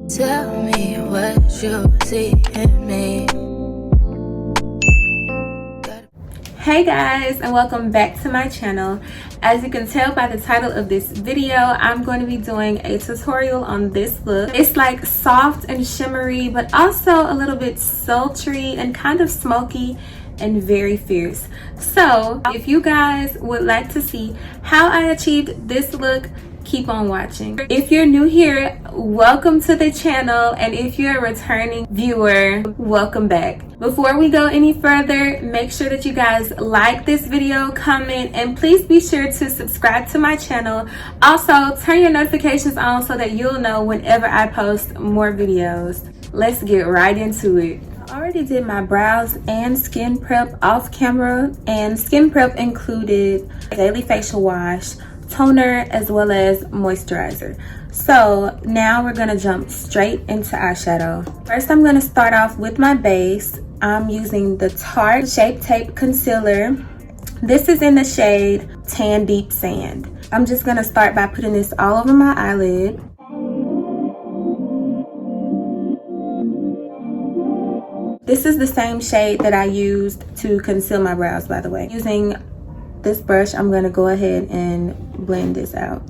Tell me what you see in me. Hey guys, and welcome back to my channel. As you can tell by the title of this video, I'm going to be doing a tutorial on this look. It's like soft and shimmery, but also a little bit sultry and kind of smoky and very fierce. So if you guys would like to see how I achieved this look, keep on watching. If you're new here, welcome to the channel, and if you're a returning viewer, welcome back. Before we go any further, make sure that you guys like this video, comment, and please be sure to subscribe to my channel. Also, turn your notifications on so that you'll know whenever I post more videos. Let's get right into it. I already did my brows and skin prep off camera, and skin prep included daily facial wash, toner, as well as moisturizer. So now we're gonna jump straight into eyeshadow. First, I'm gonna start off with my base. I'm using the Tarte Shape Tape Concealer. This is in the shade Tan Deep Sand. I'm just gonna start by putting this all over my eyelid. This is the same shade that I used to conceal my brows, by the way. Using this brush, I'm gonna go ahead and blend this out.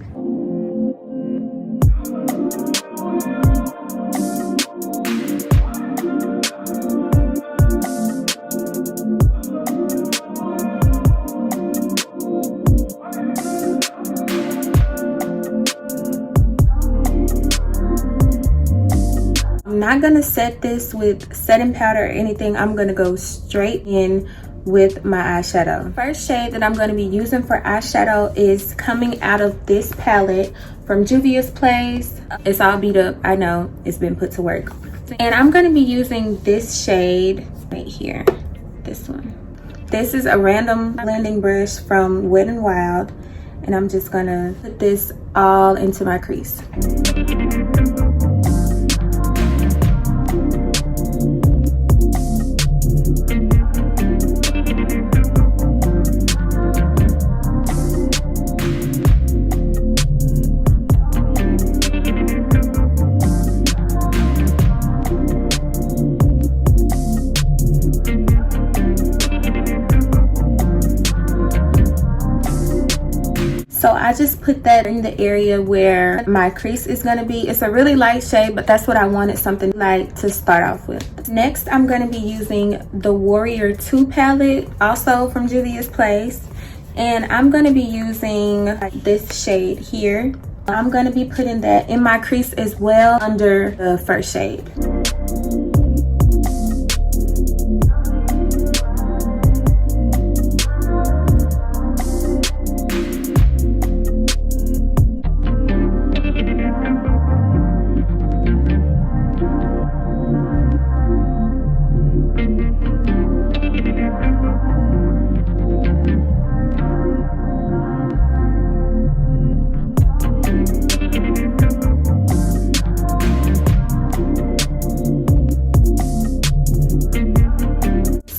I'm not gonna set this with setting powder or anything. I'm gonna go straight in with my eyeshadow. First shade that I'm going to be using for eyeshadow is coming out of this palette from Juvia's Place. It's all beat up, I know, it's been put to work. And I'm going to be using this shade right here, this one. This is a random blending brush from Wet n Wild, and I'm just going to put this all into my crease. So I just put that in the area where my crease is going to be. It's a really light shade, but that's what I wanted, something light to start off with. Next, I'm going to be using the Warrior 2 palette, also from Juvia's Place. And I'm going to be using this shade here. I'm going to be putting that in my crease as well under the first shade.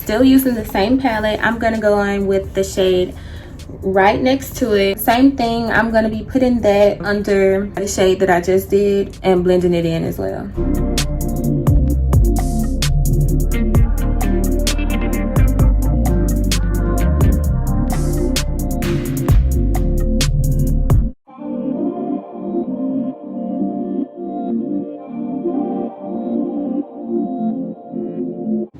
Still using the same palette, I'm gonna go on with the shade right next to it. Same thing, I'm gonna be putting that under the shade that I just did and blending it in as well.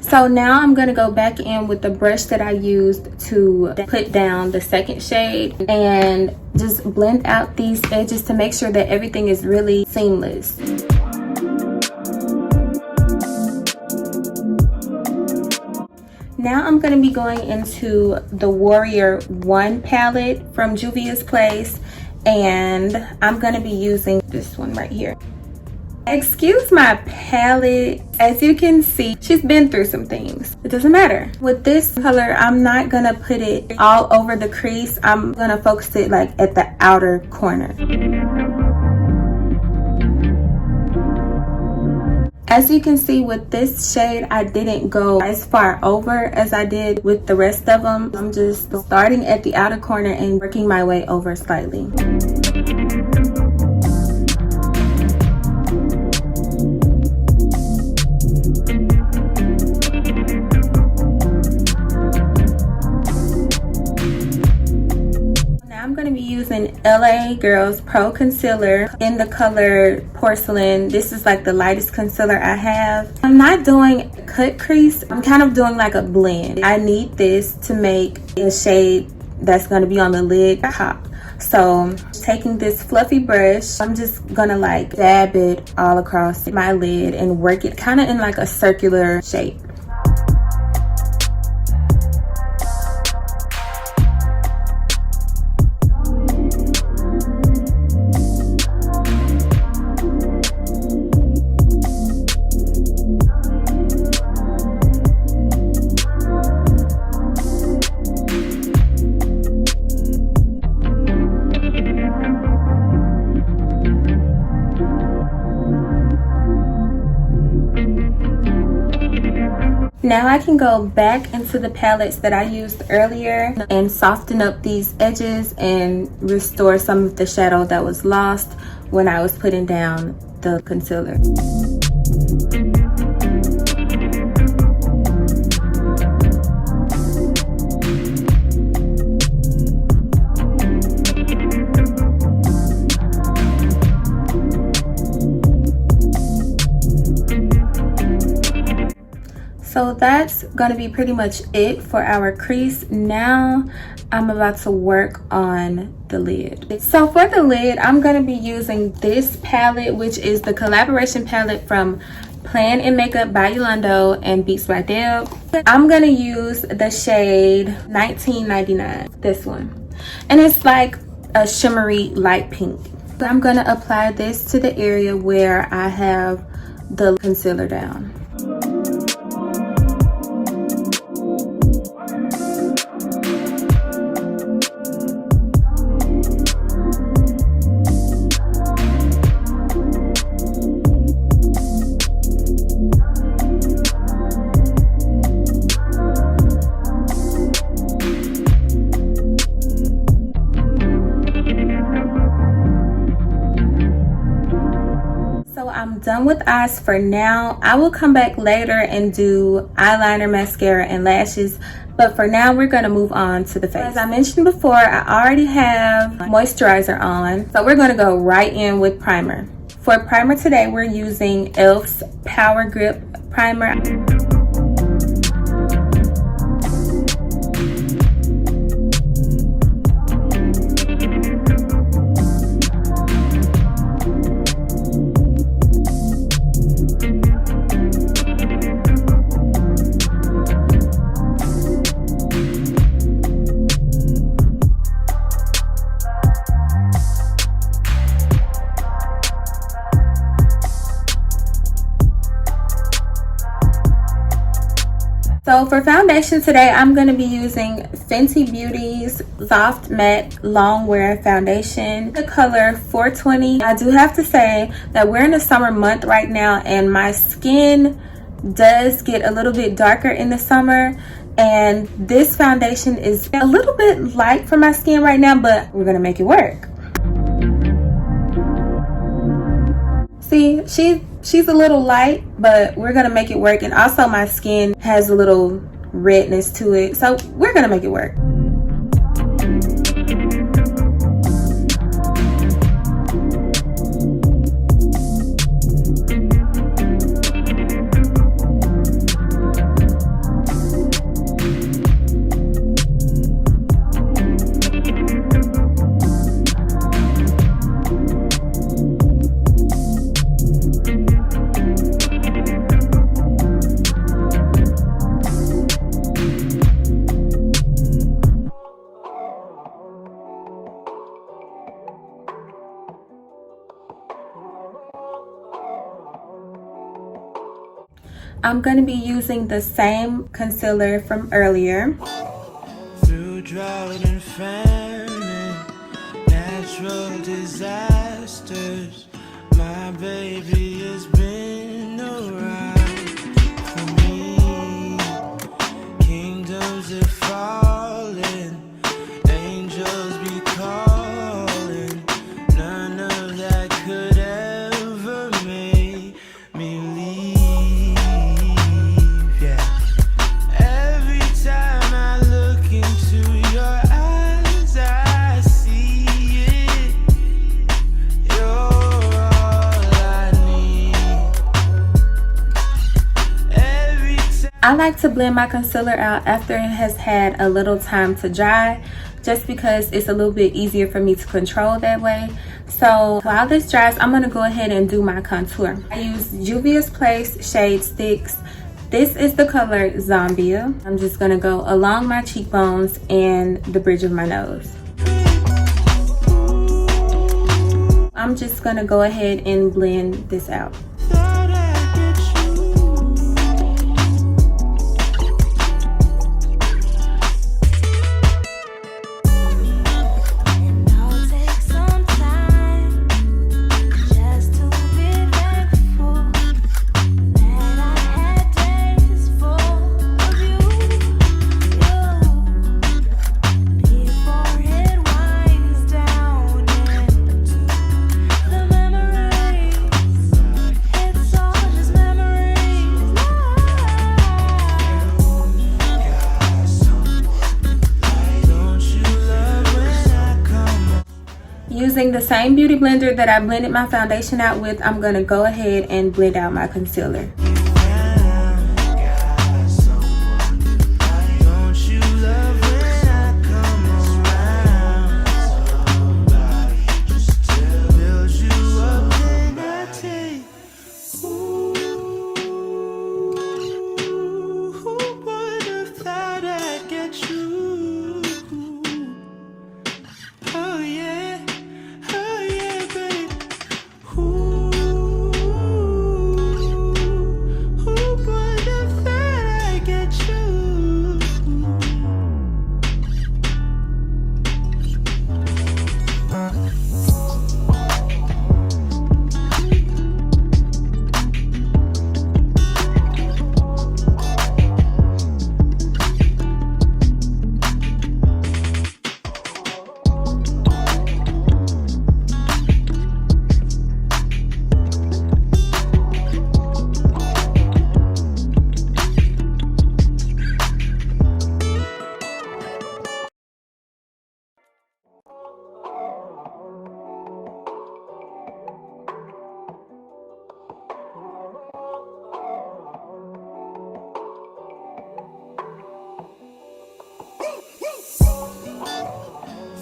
So now I'm going to go back in with the brush that I used to put down the second shade and just blend out these edges to make sure that everything is really seamless. Now I'm going to be going into the Warrior 1 palette from Juvia's Place, and I'm going to be using this one right here. Excuse my palette. As you can see, she's been through some things. It doesn't matter. With this color, I'm not gonna put it all over the crease. I'm gonna focus it like at the outer corner. As you can see with this shade, I didn't go as far over as I did with the rest of them. I'm just starting at the outer corner and working my way over slightly. Using LA Girls Pro Concealer in the color Porcelain. This is like the lightest concealer I have. I'm not doing a cut crease. I'm kind of doing like a blend. I need this to make a shade that's going to be on the lid pop. So taking this fluffy brush, I'm just gonna like dab it all across my lid and work it kind of in like a circular shape. Now I can go back into the palettes that I used earlier and soften up these edges and restore some of the shadow that was lost when I was putting down the concealer. So that's gonna be pretty much it for our crease. Now I'm about to work on the lid. So for the lid, I'm gonna be using this palette, which is the collaboration palette from Plan and Makeup by Yolando and Beats by Deb. I'm gonna use the shade 1999, this one. And it's like a shimmery light pink. So I'm gonna apply this to the area where I have the concealer down. I'm done with eyes for now. I will come back later and do eyeliner, mascara, and lashes, but for now we're going to move on to the face. As I mentioned before, I already have moisturizer on, so we're going to go right in with primer. For primer today, we're using E.L.F's Power Grip Primer. So for foundation today, I'm going to be using Fenty Beauty's Soft Matte Longwear Foundation, the color 420. I do have to say that we're in the summer month right now, and my skin does get a little bit darker in the summer, and this foundation is a little bit light for my skin right now, but we're going to make it work. See, she's a little light, but we're gonna make it work. And also my skin has a little redness to it, so we're gonna make it work. I'm going to be using the same concealer from earlier. Through drought and famine, natural disasters, my baby has been around for me. Kingdoms are falling, angels be calling. None of that could ever make me leave. Yeah. Every time I look into your eyes, I see it. You're all I need. Every time I like to blend my concealer out after it has had a little time to dry, just because it's a little bit easier for me to control that way. So while this dries, I'm going to go ahead and do my contour. I use Juvia's Place Shade Sticks. This is the color Zambia. I'm just going to go along my cheekbones and the bridge of my nose. I'm just going to go ahead and blend this out. thought I'd get you. And I'll take some time just to be thankful that I had days full of you. Before it winds down into the memories, it's all just memories now. Don't you love when I come Using the same beauty blender that I blended my foundation out with, I'm going to go ahead and blend out my concealer. around? Don't you love when I come around? Build you up and I take. Who would have thought I'd get you? Oh yeah, babe. Who would have thought I'd get you?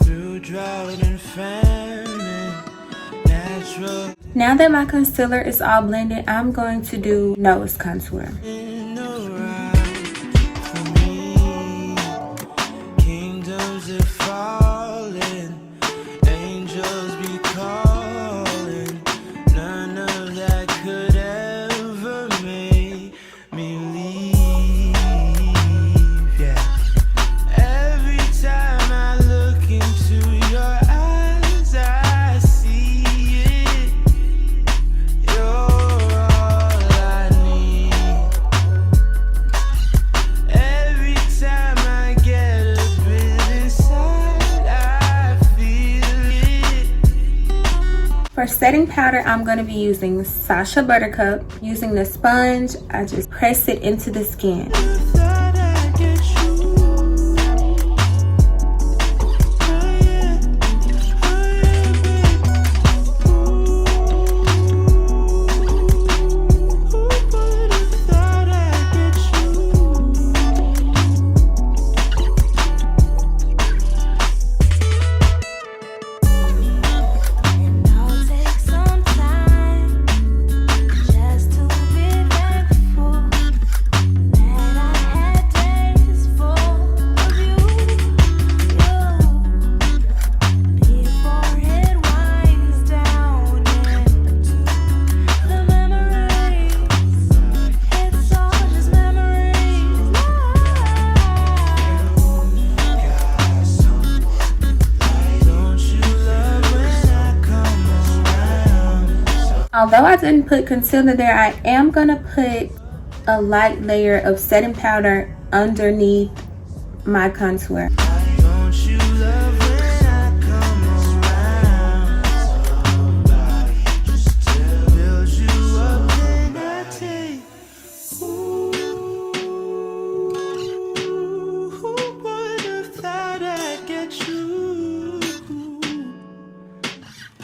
Through drought and famine, natural Now that my concealer is all blended, I'm going to do nose contour. in around for me. Kingdoms are falling, angels be calling. None of that could ever make me leave. Yeah. Every time I look into your eyes, I see it. You're all I need. Every time I get a bit inside, I feel it. For setting powder, I'm going to be using Sacha Buttercup. Using the sponge, I just press it into the skin. Thought I'd get you. Oh yeah, babe. Who would have thought I'd get you? And I'll take some time just to be thankful that I Although I didn't put concealer there, I am gonna put a light layer of setting powder underneath my contour. Don't you love when I come around? Somebody just build you up and I take. Ooh, who would have thought I'd get you?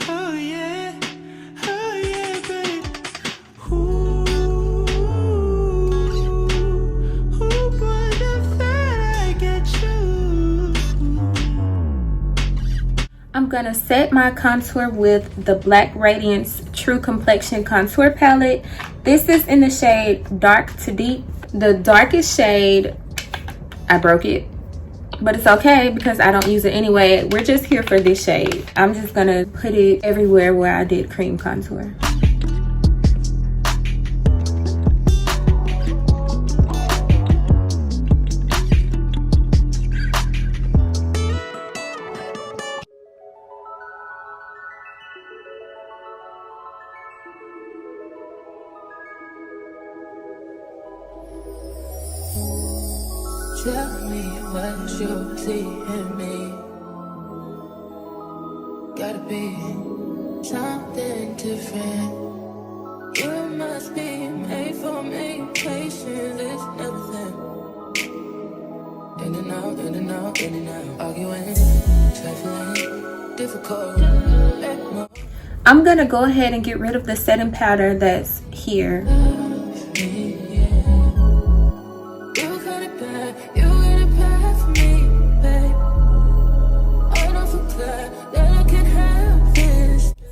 Oh yeah, babe. Who would have thought I'd get you? I'm gonna set my contour with the Black Radiance True Complexion Contour Palette. This is in the shade Dark to Deep. The darkest shade, I broke it, but it's okay because I don't use it anyway. We're just here for this shade. I'm just gonna put it everywhere where I did cream contour. Tell me what you see in me. Gotta be something different. You must be made for me. Patience is nothing. In and out, in and out, in and out. Arguing, trifling, difficult. I'm gonna go ahead and get rid of the setting powder that's here.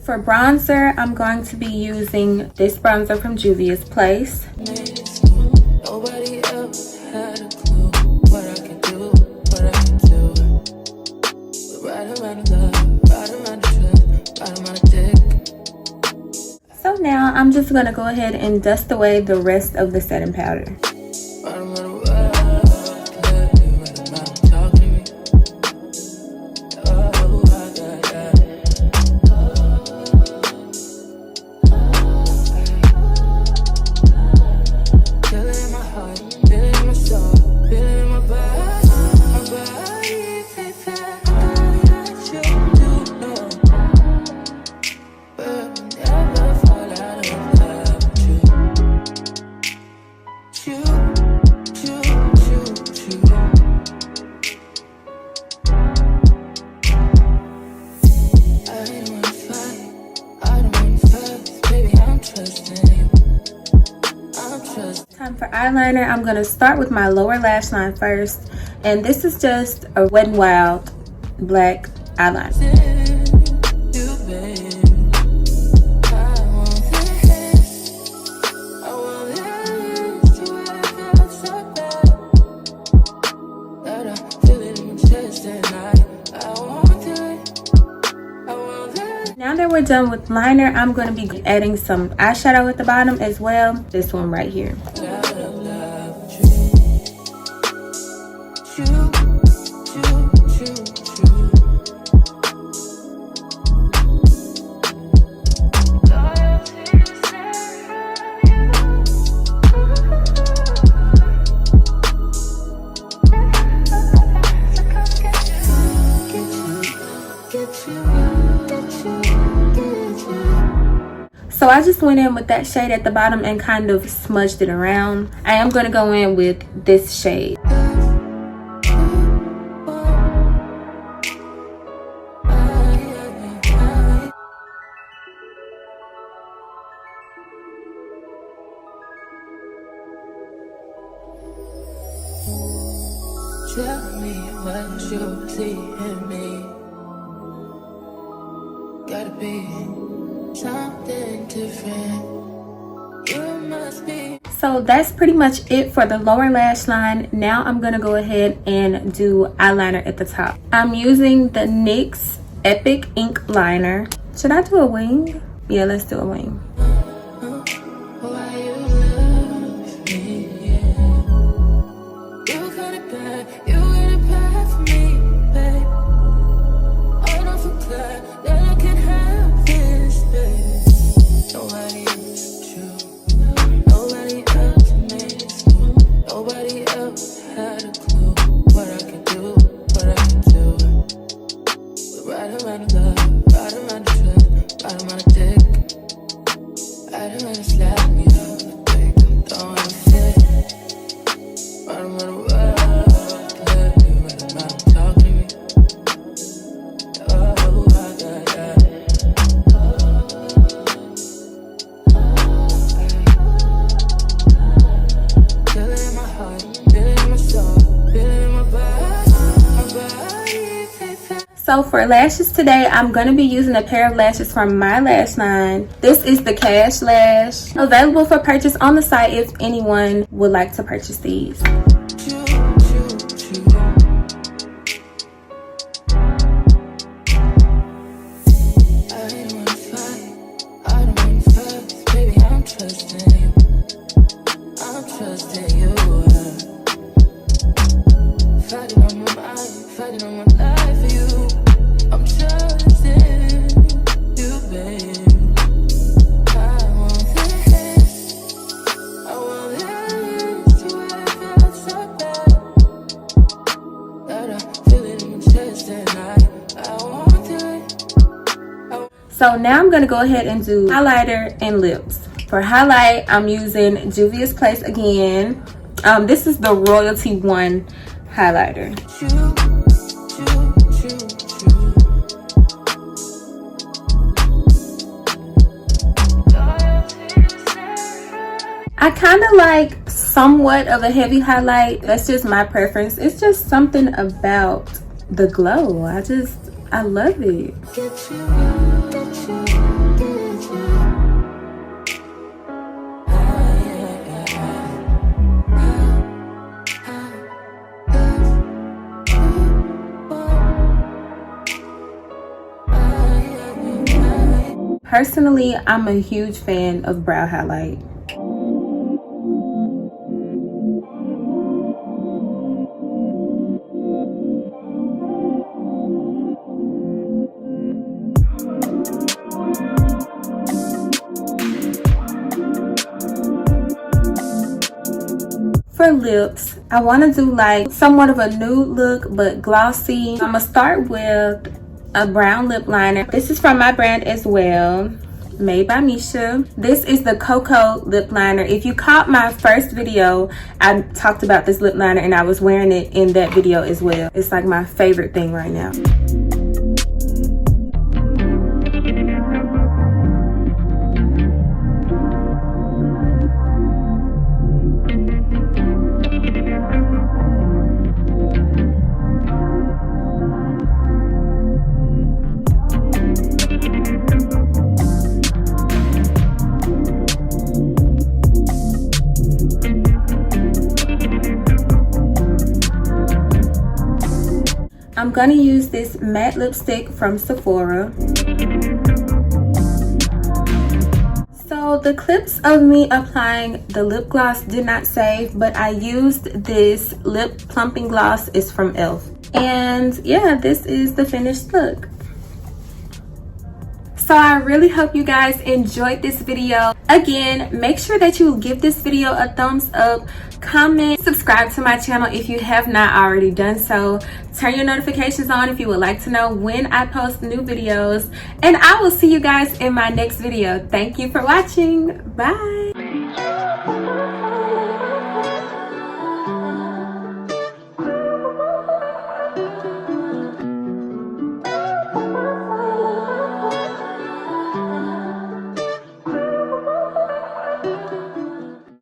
For bronzer, I'm going to be using this bronzer from Juvia's Place. Nobody else had a clue what I can do, what I can do. Right around the love, right around the trust, right around the dick. So now I'm just gonna go ahead and dust away the rest of the setting powder. Right around the world, right around talk to me. Oh, I got that. Feel it in my heart, feel it in my soul, feel it in my body, baby. I that you do know, but never fall out of love with you. You. I don't wanna fight, I don't wanna fuss, baby. I'm trusting you. I'm trusting. Time for eyeliner. I'm gonna start with my lower lash line first, and this is just a Wet n Wild black eyeliner. You, babe. I want this. I want this to what I feel so bad. That I feel it in my chest and I want it. I want it. Now that we're done with liner, I'm going to be adding some eyeshadow at the bottom as well. This one right here. Out of love with you. You. Loyalty is there So I just went in with that shade at the bottom and kind of smudged it around. I am going to go in with this shade. Tell me what you see in me. Gotta be something different. You must be. So that's pretty much it for the lower lash line. Now I'm gonna go ahead and do eyeliner at the top. I'm using the NYX Epic Ink Liner. Should I do a wing? Yeah, let's do a wing. Why you love me, yeah. You got it bad, you got it bad for me, babe. I don't feel glad that I can have this, babe. Nobody don't wanna slap me up. I think I'm throwing a fit. Run around the world, let me run around, talk to me. Oh, yeah. Feel it in my heart, feel it in my soul, feel it in my body. So for lashes today, I'm going to be using a pair of lashes from my lash line. This is the Cash Lash. Available for purchase on the site if anyone would like to purchase these. So now I'm going to go ahead and do highlighter and lips. For highlight, I'm using Juvia's Place again. This is the Royalty 1 highlighter. I kind of like somewhat of a heavy highlight. That's just my preference. It's just something about the glow. I love it. Personally, I'm a huge fan of brow highlight. For lips, I want to do like somewhat of a nude look but glossy. I'm going to start with a brown lip liner. This is from my brand as well, made by Misha. This is the Cocoa lip liner. If you caught my first video, I talked about this lip liner and I was wearing it in that video as well. It's like my favorite thing right now. I'm gonna use this matte lipstick from Sephora. So the clips of me applying the lip gloss did not save, but I used this lip plumping gloss. It's from E.L.F. And yeah, this is the finished look. So I really hope you guys enjoyed this video. Again, make sure that you give this video a thumbs up, comment, subscribe to my channel if you have not already done so. Turn your notifications on if you would like to know when I post new videos. And I will see you guys in my next video. Thank you for watching. Bye.